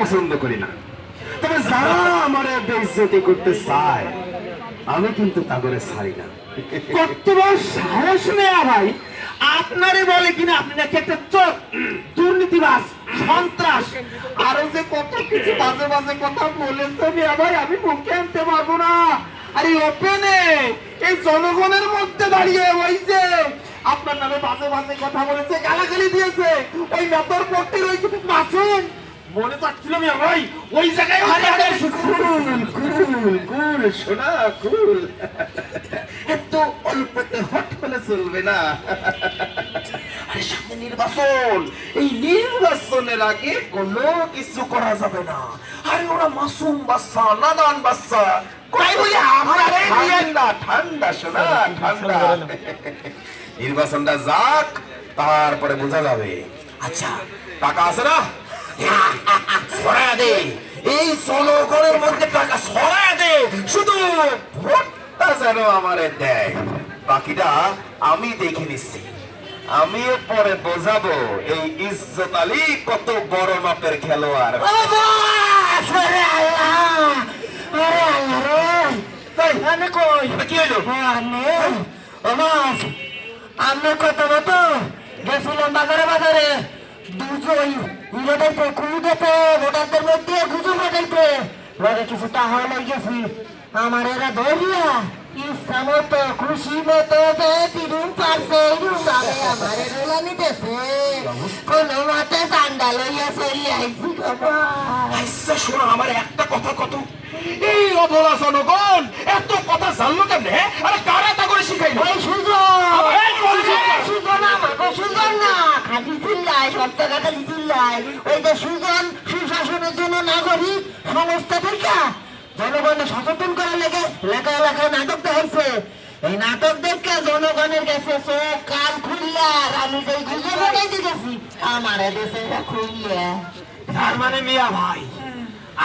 পছন্দ করি না, তবে যারা আমার বেইজ্জতি করতে চায় আমি কিন্তু তাগরে ছাড়ি না। কত বড় সাহস মেয়া ভাই, আপনারে বলে কিনা আপনি নাকি একটা চোর, দুর্নীতিবাজ, সন্ত্রাস, আরো যে কত কিছু বাজে বাজে কথা বলেছে মেয়া ভাই, আমি মুখে আনতে পারবো না। আরে ওপেনে এই জনগণের মধ্যে দাঁড়িয়ে ওই যে আপনার নামে বাজে বাজে কথা বলেছে, গালাগালি দিয়েছে, ওই নেতার পট্টির ওই মাসুম মনে চাচ্ছিল মেয়া ভাই ওই জায়গায় শোনা কুল, এত অল্পতে হট হলে চলবে না। আরে সামনে নির্বাচন, এই নির্বাচনের আগে কোনো কিছু করা যাবে না। আরে ওরা মাসুম বাচ্চা, নাদান বাচ্চা, তাই বলে আমারে ঠান্ডা ঠান্ডা শোনা ঠান্ডা, নির্বাচনটা যাক তারপরে বোঝা যাবে। আচ্ছা টাকা আছে না, ছড়ায় দে, এই জনগণের মধ্যে টাকা ছড়ায় দে, শুধু ভোটটা যেন আমারে দেয়, বাকিটা আমি দেখে নিচ্ছি। আমিও পরে বোঝাবো এই ইজ্জত আলী কত বড় মাপের খেলোয়াড়। কি হইলো? আমি কত মতো গেছিলাম বাজারে বাজারে, দুজন ইলেটাইতে কুড়িতে ভোটারদের মধ্যে গুজব লাগাইতে, পরে কিছু টাকা লাগিয়েছি, আমার এরা ধরিয়া ইচ্ছা মতো খুশি মতো রুম পারছে, রুম ভাবে আমার রোলা নিতেছে, কোনো মতে চান্দা লইয়া চলি আইছি। আচ্ছা শোনো, আমার একটা কথা কত, এই অবলা জনগণ এত কথা জানলো কেমনে? আরে কারা তা করে শিখাইলো? ওই সুজন আমাকে সুজন না, খালি চিল্লায়, সব টাকা খালি চিল্লায়। ওই যে সুজন সুশাসনের জন্য নাগরিক সংস্থা থেকে জনগণের সচেতন করার লেগে এলাকায় এলাকায় নাটক দেখাইছে। এই নাটক দেখে জনগণের কাছে চোখ কান খুললা, আমি যে গুজব লাগাইতে গেছি আমার দেশে খুললা। তার মানে মিয়া ভাই,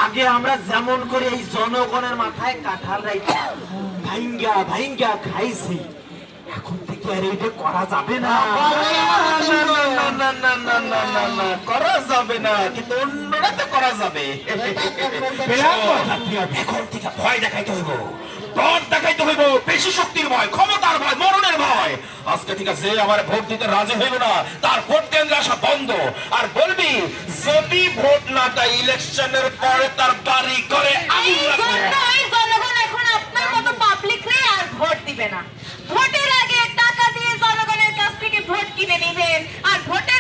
আগে আমরা যেমন করে এই জনগণের মাথায় কাঁঠাল রাইখা ভাইঙ্গা ভাইঙ্গা খাইছি, এখন থেকে আর এইটা করা যাবে না। করা যাবে না, কিন্তু অন্যরা তো করা যাবে। এখন থেকে ভয় দেখাইতে হইব, ডর দেখাইতে হইব, বেশি শক্তির ভয়, ক্ষমতার ভয়, মরণের ভয়। আজকে ঠিক আছে, আমার ভোট দিতে রাজি হইব না, তার ভোট কেন্দ্রে আসা বন্ধ। আর বলবি যদি ভোট না দেয় ইলেকশনের পরে তার বাড়ি করে জনগণ এখন আপনার মতো পাবলিক রে আর ভোট দিবে না। ভোটের আগে টাকা দিয়ে জনগণের কাছ থেকে ভোট কিনে নেবেন, আর ভোটের